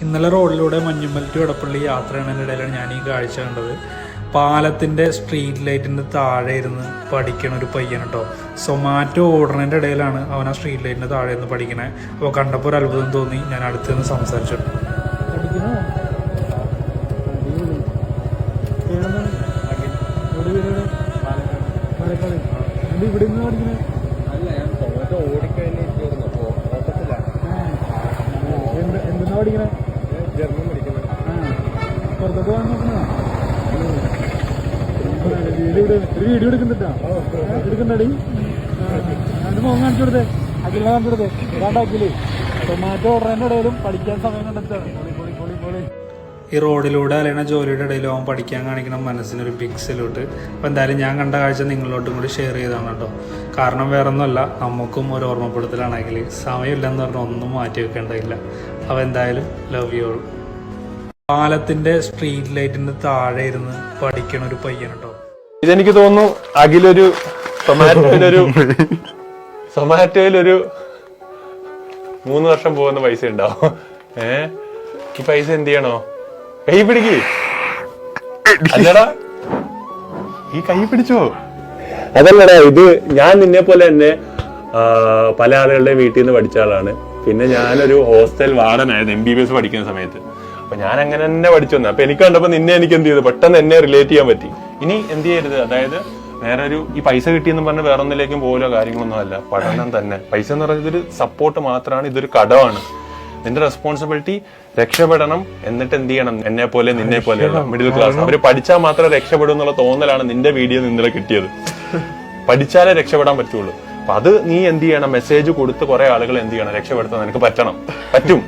ഇന്നലെ റോഡിലൂടെ മഞ്ഞുമ്മൽ ടു എടപ്പള്ളി യാത്ര ചെയ്യുന്നതിനിടയിലാണ് ഞാൻ ഈ കാഴ്ച കണ്ടത്. പാലത്തിൻ്റെ സ്ട്രീറ്റ് ലൈറ്റിൻ്റെ താഴെ ഇരുന്ന് പഠിക്കണ ഒരു പയ്യൻ കേട്ടോ. സൊമാറ്റോ ഓർഡറിൻ്റെ ഇടയിലാണ് അവൻ ആ സ്ട്രീറ്റ് ലൈറ്റിൻ്റെ താഴെ ഇരുന്ന് പഠിക്കണേ. അപ്പോൾ കണ്ടപ്പോൾ ഒരു അത്ഭുതം തോന്നി. ഞാൻ അടുത്ത് നിന്ന് സംസാരിച്ചു. എന്തെന്നാ പഠിക്കണേ? ജർമ്മൻ പഠിക്കുന്നത്. പുറത്തൊക്കെ പോകാൻ നോക്കണോ? ഒരു വീഡിയോ എടുക്കുന്നുണ്ടാ എടുക്കണ്ടടി. അതിന് മോൻ കാണിച്ചു കൊടുത്തേ, അഖിലിനെ കാണിച്ചു കൊടുത്തേ. ഏതാണ്ട് അഖില് ടൊമാറ്റോ ഓർഡറിന്റെ ഇടയിലും പഠിക്കാൻ സമയം കണ്ടെത്താണ്. ഈ റോഡിലൂടെ അല്ലെങ്കിൽ ജോലിയുടെ ഇടയിലും അവൻ പഠിക്കാൻ കാണിക്കണം മനസ്സിനൊരു ബിഗ് സല്യൂട്ട്. അപ്പോൾ എന്തായാലും ഞാൻ കണ്ട കാഴ്ച നിങ്ങളോട്ടും കൂടി ഷെയർ ചെയ്താണ് കേട്ടോ. കാരണം വേറെ ഒന്നുമല്ല, നമുക്കും ഒരു ഓർമ്മപ്പെടുത്തലാണെങ്കിൽ സമയമില്ലെന്ന് പറഞ്ഞാൽ ഒന്നും മാറ്റി വെക്കേണ്ടതില്ല. അപ്പോൾ എന്തായാലും ലവ് യു ഓൾ. പാലത്തിൻ്റെ സ്ട്രീറ്റ് ലൈറ്റിൻ്റെ താഴെ ഇരുന്ന് പഠിക്കണ ഒരു പയ്യൻ കേട്ടോ. ഇതെനിക്ക് തോന്നുന്നു അഖിലൊരു സൊമാറ്റോയിലൊരു 3 വർഷം പോകുന്ന പൈസ ഉണ്ടാവും. ഈ പൈസ എന്ത് ചെയ്യണോ? കൈ പിടിക്ക്. അല്ലടാ, ഈ കൈ പിടിച്ചോ? അതല്ലടാ, ഇത് ഞാൻ നിന്നെ പോലെ തന്നെ പല ആളുകളുടെ വീട്ടിൽ നിന്ന് പഠിച്ച ആളാണ്. പിന്നെ ഞാനൊരു ഹോസ്റ്റൽ വാർഡനായിരുന്നു MBBS പഠിക്കുന്ന സമയത്ത്. അപ്പൊ ഞാൻ അങ്ങനെ തന്നെ പഠിച്ചു വന്നത്. അപ്പൊ എനിക്ക് കണ്ടപ്പോ നിന്നെ എനിക്ക് എന്ത് ചെയ്തു, പെട്ടെന്ന് എന്നെ റിലേറ്റ് ചെയ്യാൻ പറ്റി. ഇനി എന്ത് ചെയ്യരുത്, അതായത് വേറെ ഈ പൈസ കിട്ടിയെന്ന് പറഞ്ഞ് വേറെ ഒന്നിലേക്കും പോലോ കാര്യങ്ങളൊന്നും അല്ല. പഠനം തന്നെ. പൈസ എന്ന് പറയുന്നത് ഇതൊരു സപ്പോർട്ട് മാത്രമാണ്, ഇതൊരു കടമാണ്. നിന്റെ റെസ്പോൺസിബിലിറ്റി രക്ഷപ്പെടണം. എന്നിട്ട് എന്ത് ചെയ്യണം, എന്നെ പോലെ നിന്നെ പോലെയുള്ള മിഡിൽ ക്ലാസ് അവര് പഠിച്ചാൽ മാത്രമേ രക്ഷപ്പെടൂ എന്നുള്ള തോന്നലാണ് നിന്റെ വീഡിയോ ഇന്നലെ കിട്ടിയത്. പഠിച്ചാലേ രക്ഷപ്പെടാൻ പറ്റുള്ളൂ. അപ്പൊ അത് നീ എന്ത് ചെയ്യണം, മെസ്സേജ് കൊടുത്ത് കുറെ ആളുകൾ എന്ത് ചെയ്യണം, രക്ഷപ്പെടുത്താൻ നിനക്ക് പറ്റണം. പറ്റും.